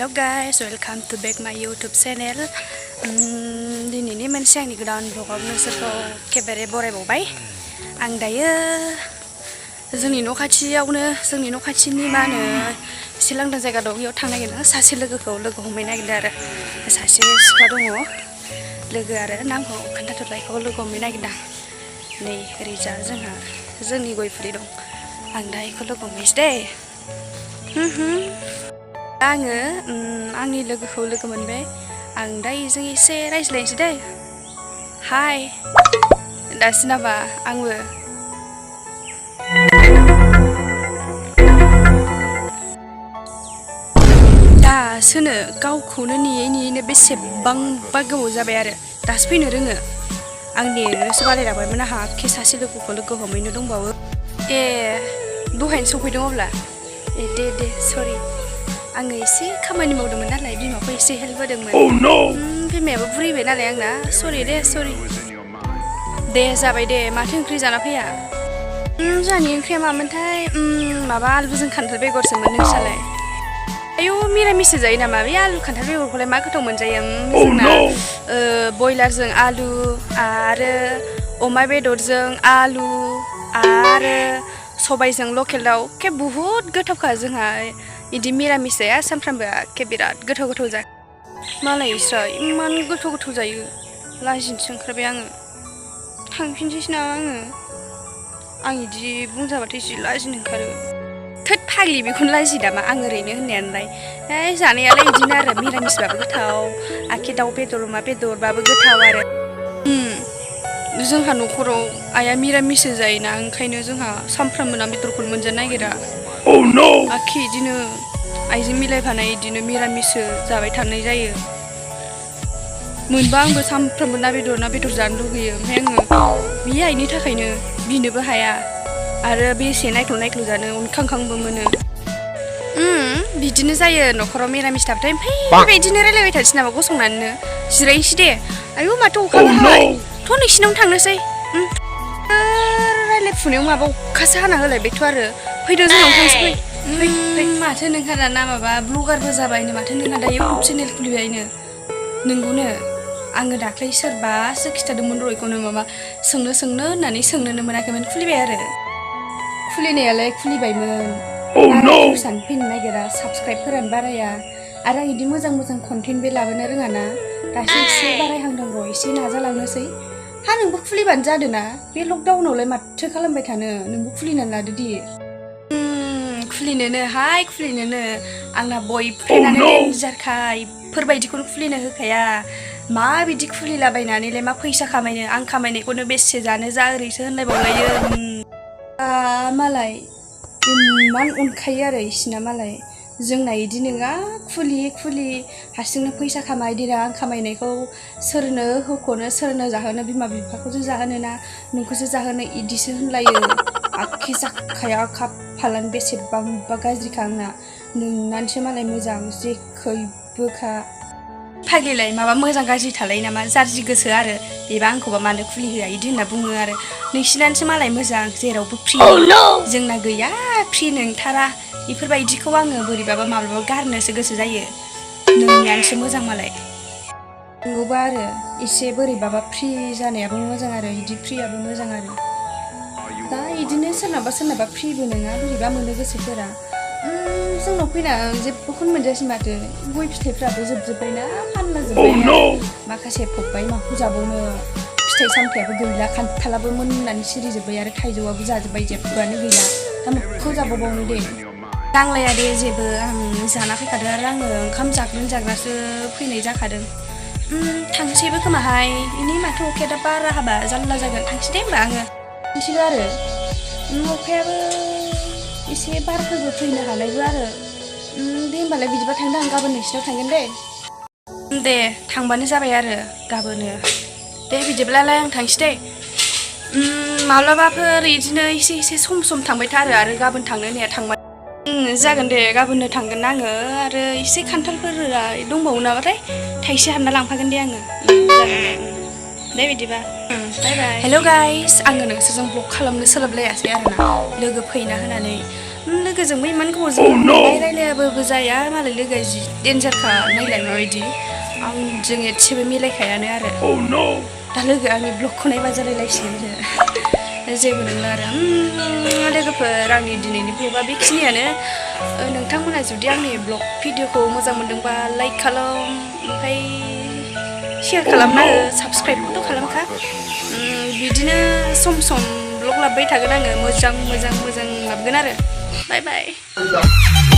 Hello guys, welcome to back my YouTube channel. दिनैनि मोनसे आंनि गोदान ब्लगाव नोंसोरखौ केमेरे बरायबावबाय। आं दायो जोंनि न' खाथियावनो जोंनि न' खाथिनि मा होनो एसे लांदां जायगा दं बेयाव थांनो नागिरदों। सासे लोगोखौ लोगो हमहैनो नागिरदों आरो सासे सिख्ला दङ लोगो आरो नामखौ खोन्थाथ'लायखौ लोगो हमहैनो नागिरदों। नै ओरैजा जोंहा जोंनि गय फुलि दं। आं दा बेखौ लोगो हमहैसै दे। आङो आंनि लोगोखौ लोगो मोनबाय। आं दा इजों एसे रायज्लायनोसै दे। हाय दासो नामा आंबो दासोनो गावखौनो नेयै नेयैनो बेसेबांबा गोबाव जाबाय आरो दासो फैनो रोङो। आं नेनोसो बालायलांबायमोन। आंहा एखे सासे लोगोखौ लोगो हमहैनो दंबावो। ए दहायनो सफैदों अब्ला ए दे सरि। आङो एसे खामानि मावदोंमोन नालाय बिमाखौ एसे हेल्प होदोंमोन। बिमायाबो बुरिबाय नालाय आंना सरि दे जाबाय दे। माथो ओंख्रि जाना फैया? जोंहानि ओंख्रिया मामोनथाय माबा आलुजों खान्थाल बेगरसोमोन। नोंसालाय? आयौ मिरामिससो जायो नामा? बे आलु खान्थाल बेगरखौलाय मा गोथाव मोनजायो? जोंना बयलारजों आलु आरो अमा बेदरजों आलु आरो सबायजों लकेल दाउ के बुहुत गोथावखा। जोंहा इदि मिरामिस जाया सानफ्रामबो के बिराद गोथाव जा। मालाय इस्रा इमान गोथाव जायो। लाजिनोसो ओंखारबाय आङो। थांफिनसैसो नामा आं इदि बुंजाबाथाय जि लाजिनो ओंखारो। थोद फाग्लि बेखौनो लाजियो नामा आं ओरैनो होननायालाय। जानायालाय इदिनो आरो मिरामिसबाबो गोथाव आखि दाउ बेदर अमा बेदरबाबो गोथाव आरो। जोंहा न'खराव आइया मिरामिससो जायोना ओंखायनो जोंहा सानफ्रामबो ना बेदरखौनो मोनजानो नागिरा। आखि इदिनो आइजों मिलायफानाय इदिनो मिरामिससो जाबाय थानाय जायो। मोनबा आंबो सानफ्रामबो ना बेदर जानो लुगैयो। ओमफ्राय आङो बे आइनि थाखायनो बिनोबो हाया आरो बेसे नायख्ल' जानो उनखांखांबो मोनो। बिदिनो जायो न'खराव मिरामिस थाबाथाय। ओमफ्राय बेबायदिनो रायलायबाय थानोसै नामा गसंनानैनो? जिरायनोसै दे। आयौ माथो अखा हाबाय। थ' नोंसिनावनो थांनोसै। रायलायफुनायाव माबा अखासो हाना होलायबायथ' आरो। फैदो जोंनाव थांसै फै। माथो नोंहा दाना माबा ब्लगारबो जाबायनो माथो नोंहा दा इउटुब चेनेल खुलिबायनो? नोंगौनो? आङो दाख्लै सोरबासो खिथादोंमोन र' इखौनो माबा सोंनो होननानै सोंनोनो मोनाखैमोन। खुलिबाय आरो खुलिनायालाय खुलिबायमोन। भिउसानो फैनो नागिरा साबसक्राइबफोरानो बाराया आरो आं इदि मोजां कन्टेन्टबो लाबोनो रोङाना। दासो एसे बारायहांदों र' एसे नाजालांनोसै। नोंबो खुलिबानो जादोना। बे लकडाउनावलाय माथो खालामबाय थानो? नोंबो खुलिनानै लादो दि। खुलिनोनो आंना बयफ्रेन्डआनो डेन्जारखाय इफोरबायदिखौनो खुलिनो होखाया। मा बिदि खुलिलाबायनानैलाय मा फैसा खामायनो? आं खामायनायखौनो बेसे जानो जा ओरैसो होनलायबावलायो। मालाय इमान अनखायो आरो इसिना मालाय। जोंना इदि नङा। खुलि हारसिंनो फैसा खामाय देनां आं खामायनायखौ सोरनो होख'नो सोरनो जाहोनो? बिमा बिफाखौसो जाहोनो ना नोंखौसो जाहोनो इदिसो होनलायो। आखि जाखाया खाफालानो बेसेबांबा गाज्रिखा आंना। नोंनानैसो मालाय मोजां जेखैबोखा। फाग्लिलाय माबा मोजां गाज्रि थालायो नामा? जारजि गोसो आरो बेबा आंखौबा मानो खुलि होआ इदि होनना बुङो आरो। नोंसिनानोसो मालाय मोजां जेरावबो फ्रि। जोंना गैया फ्रि नोंथारा। इफोरबायदिखौ आङो बोरैबाबा माब्लाबा गारनोसो गोसो जायो। नोंनियानोसो मोजां मालाय। नंगौबा आरो एसे बोरैबाबा फ्रि जानायाबो मोजां आरो इदि फ्रियाबो मोजां आरो। दा इदिनो सोरनाबा फ्रिबो नङा बोरैबा मोनो गोसोफोरा। जोंनाव फैना जेबोखौनो मोनजायासै माथो। गय फिथाइफ्राबो जोबजोब्बायना फानलाजोब्बाय। माखासे फबबाय माखौ जाबावनो। फिथाइ सामथायाबो गैला। खान्थालाबो मोननानै सिरिजोब्बाय आरो थाइजौआबो जाजोब्बाय। जेबोआनो गैला। दा माखौ जाबावनो दे? नांलाया दे जेबो। आं जाना फैखादों आरो आङो ओंखाम जाग्रासो फैनाय जाखादों। थांसैबो खोमाहाय। इनि माथो अखाया दा बारा हाबा जारला जागोन। थांसै दे होमबा आङो। मिथिगौ आरो अखायाबो एसे बारफोरबो फैनो हालायबो आरो। दे होमबालाय बिदिबा थांदो आं गाबोन नोंसिनाव थांगोन दे। दे थांबानो जाबाय आरो गाबोनो। दे बिदिब्लालाय आं थांसै दे। माब्लाबाफोर इदिनो एसे सम थांबाय था आरो गाबोन थांनो होननाया थांबाय। जागोन दे गाबोननो थांगोन आङो। आरो एसे खान्थालफोर दंबावो नामाथाय थाइसे हानना लांफागोन दे आङो। जागोन दे बिदिबा बाय बाय। हेल' गाइस, आङो नोंसोरजों ब्लग खालामनो सोलाबलायासै आरोना लोगो फैना होनानै। लोगोजोंबो इमान गोबावजों रायलायाबो जाया मालाय लोगोआ जि डेन्जारखा नायलाय माबायदि आंजों एसेबो मिलायखायानो आरो दा लोगोआ आंनि ब्लगखौ नायबा जालायलायसिगोन जेबो नंला आरो लोगोफोर आंनि दिनैनि ब्लगा बेखिनियानो नोंथांमोना जुदि आंनि ब्लग भिडिअखौ मोजां मोनदोंबा लाइक खालाम ओमफ्राय शेयार खालामना हो साबस्क्राइबबोथ' खालामखा बिदिनो सम सम ब्लग लाबोबाय थागोन आङो मोजां लाबोगोन आरो बाय बाय